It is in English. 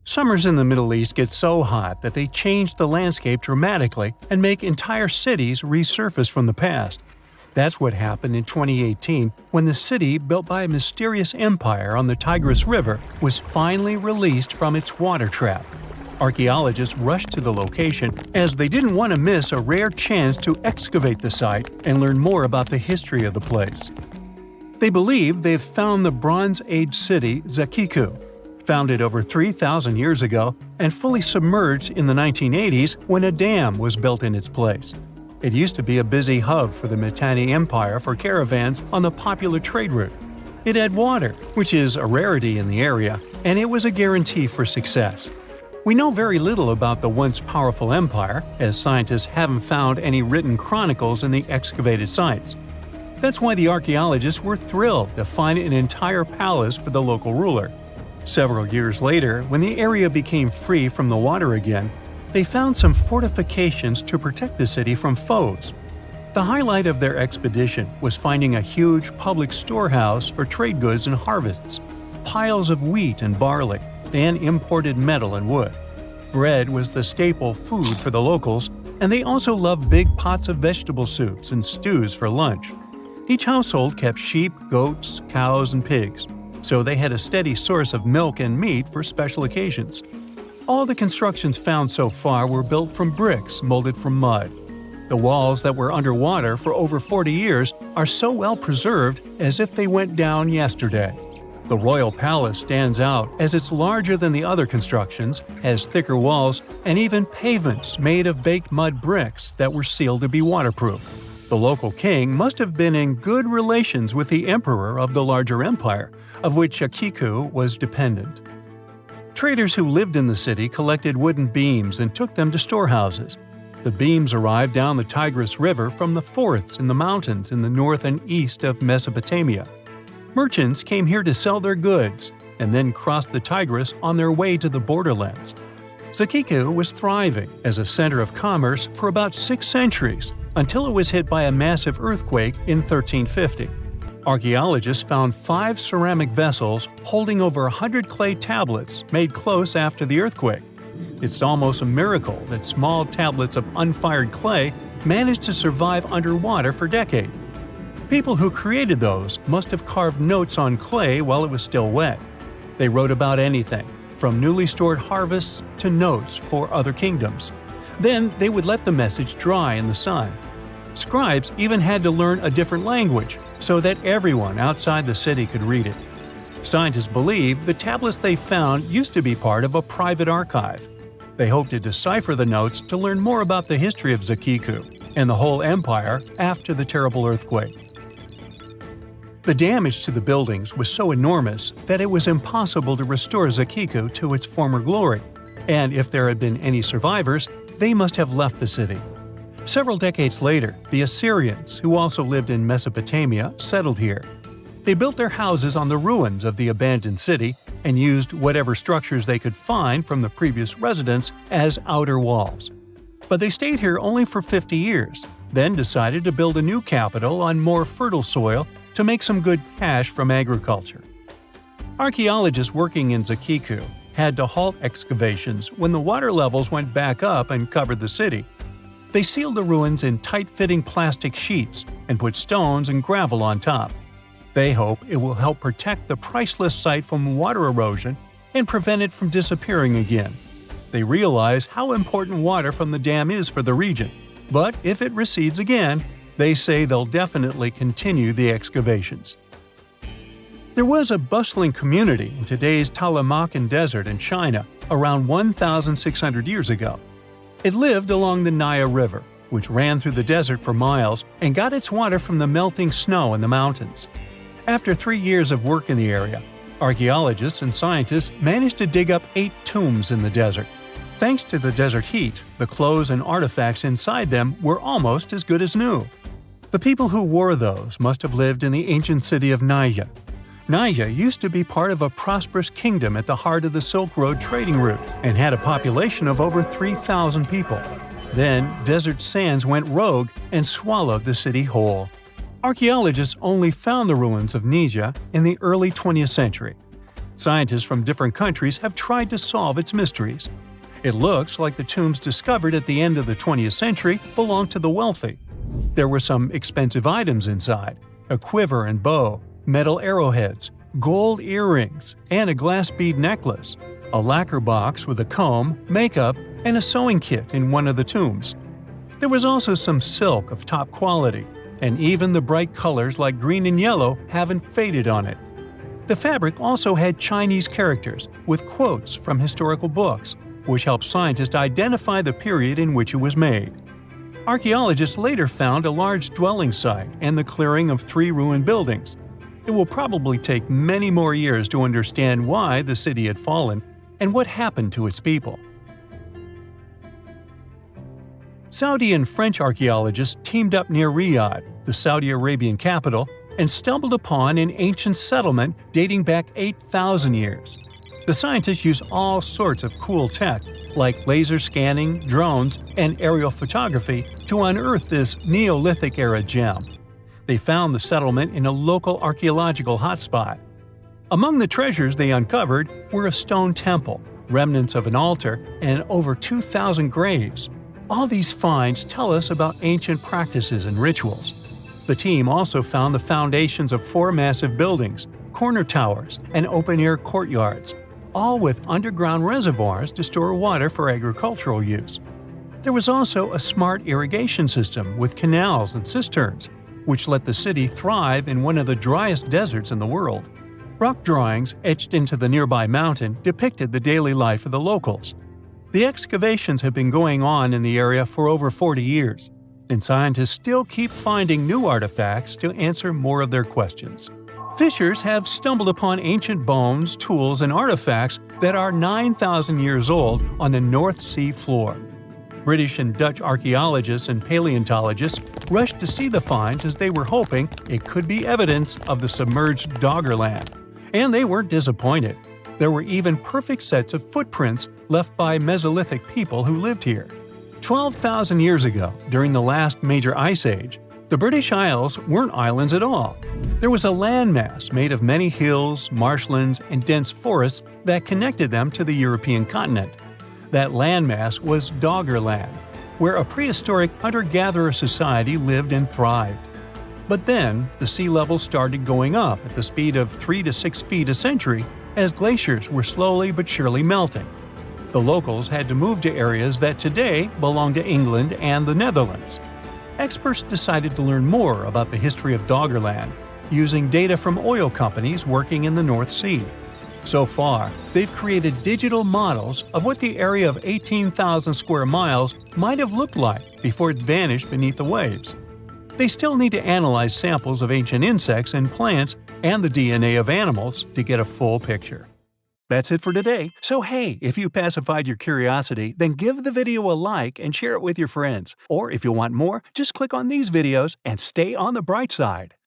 Summers in the Middle East get so hot that they change the landscape dramatically and make entire cities resurface from the past. That's what happened in 2018 when the city built by a mysterious empire on the Tigris River was finally released from its water trap. Archaeologists rushed to the location as they didn't want to miss a rare chance to excavate the site and learn more about the history of the place. They believe they've found the Bronze Age city Zaku, founded over 3,000 years ago and fully submerged in the 1980s when a dam was built in its place. It used to be a busy hub for the Mitanni Empire for caravans on the popular trade route. It had water, which is a rarity in the area, and it was a guarantee for success. We know very little about the once powerful empire, as scientists haven't found any written chronicles in the excavated sites. That's why the archaeologists were thrilled to find an entire palace for the local ruler. Several years later, when the area became free from the water again, they found some fortifications to protect the city from foes. The highlight of their expedition was finding a huge public storehouse for trade goods and harvests, piles of wheat and barley, and imported metal and wood. Bread was the staple food for the locals, and they also loved big pots of vegetable soups and stews for lunch. Each household kept sheep, goats, cows, and pigs, so they had a steady source of milk and meat for special occasions. All the constructions found so far were built from bricks molded from mud. The walls that were underwater for over 40 years are so well preserved as if they went down yesterday. The royal palace stands out as it's larger than the other constructions, has thicker walls, and even pavements made of baked mud bricks that were sealed to be waterproof. The local king must have been in good relations with the emperor of the larger empire, of which Zaku was dependent. Traders who lived in the city collected wooden beams and took them to storehouses. The beams arrived down the Tigris River from the forests in the mountains in the north and east of Mesopotamia. Merchants came here to sell their goods and then crossed the Tigris on their way to the borderlands. Zaku was thriving as a center of commerce for about 6 centuries until it was hit by a massive earthquake in 1350. Archaeologists found 5 ceramic vessels holding over 100 clay tablets made close after the earthquake. It's almost a miracle that small tablets of unfired clay managed to survive underwater for decades. People who created those must have carved notes on clay while it was still wet. They wrote about anything, from newly stored harvests to notes for other kingdoms. Then they would let the message dry in the sun. Scribes even had to learn a different language so that everyone outside the city could read it. Scientists believe the tablets they found used to be part of a private archive. They hope to decipher the notes to learn more about the history of Zaku and the whole empire after the terrible earthquake. The damage to the buildings was so enormous that it was impossible to restore Zaku to its former glory, and if there had been any survivors, they must have left the city. Several decades later, the Assyrians, who also lived in Mesopotamia, settled here. They built their houses on the ruins of the abandoned city and used whatever structures they could find from the previous residents as outer walls. But they stayed here only for 50 years, then decided to build a new capital on more fertile soil to make some good cash from agriculture. Archaeologists working in Zaku had to halt excavations when the water levels went back up and covered the city. They sealed the ruins in tight-fitting plastic sheets and put stones and gravel on top. They hope it will help protect the priceless site from water erosion and prevent it from disappearing again. They realize how important water from the dam is for the region, but if it recedes again, they say they'll definitely continue the excavations. There was a bustling community in today's Taklamakan Desert in China around 1,600 years ago. It lived along the Nile River, which ran through the desert for miles and got its water from the melting snow in the mountains. After 3 years of work in the area, archaeologists and scientists managed to dig up 8 tombs in the desert. Thanks to the desert heat, the clothes and artifacts inside them were almost as good as new. The people who wore those must have lived in the ancient city of Naya. Naya used to be part of a prosperous kingdom at the heart of the Silk Road trading route and had a population of over 3,000 people. Then, desert sands went rogue and swallowed the city whole. Archaeologists only found the ruins of Nija in the early 20th century. Scientists from different countries have tried to solve its mysteries. It looks like the tombs discovered at the end of the 20th century belonged to the wealthy. There were some expensive items inside: a quiver and bow, metal arrowheads, gold earrings, and a glass bead necklace, a lacquer box with a comb, makeup, and a sewing kit in one of the tombs. There was also some silk of top quality, and even the bright colors like green and yellow haven't faded on it. The fabric also had Chinese characters with quotes from historical books, which helped scientists identify the period in which it was made. Archaeologists later found a large dwelling site and the clearing of 3 ruined buildings. It will probably take many more years to understand why the city had fallen and what happened to its people. Saudi and French archaeologists teamed up near Riyadh, the Saudi Arabian capital, and stumbled upon an ancient settlement dating back 8,000 years. The scientists used all sorts of cool tech, like laser scanning, drones, and aerial photography, to unearth this Neolithic-era gem. They found the settlement in a local archaeological hotspot. Among the treasures they uncovered were a stone temple, remnants of an altar, and over 2,000 graves. All these finds tell us about ancient practices and rituals. The team also found the foundations of 4 massive buildings, corner towers, and open-air courtyards, all with underground reservoirs to store water for agricultural use. There was also a smart irrigation system with canals and cisterns, which let the city thrive in one of the driest deserts in the world. Rock drawings etched into the nearby mountain depicted the daily life of the locals. The excavations have been going on in the area for over 40 years, and scientists still keep finding new artifacts to answer more of their questions. Fishers have stumbled upon ancient bones, tools, and artifacts that are 9,000 years old on the North Sea floor. British and Dutch archaeologists and paleontologists rushed to see the finds as they were hoping it could be evidence of the submerged Doggerland. And they weren't disappointed. There were even perfect sets of footprints left by Mesolithic people who lived here. 12,000 years ago, during the last major ice age, the British Isles weren't islands at all. There was a landmass made of many hills, marshlands, and dense forests that connected them to the European continent. That landmass was Doggerland, where a prehistoric hunter-gatherer society lived and thrived. But then, the sea level started going up at the speed of 3 to 6 feet a century as glaciers were slowly but surely melting. The locals had to move to areas that today belong to England and the Netherlands. Experts decided to learn more about the history of Doggerland, using data from oil companies working in the North Sea. So far, they've created digital models of what the area of 18,000 square miles might have looked like before it vanished beneath the waves. They still need to analyze samples of ancient insects and plants and the DNA of animals to get a full picture. That's it for today. So hey, if you pacified your curiosity, then give the video a like and share it with your friends. Or if you want more, just click on these videos and stay on the bright side.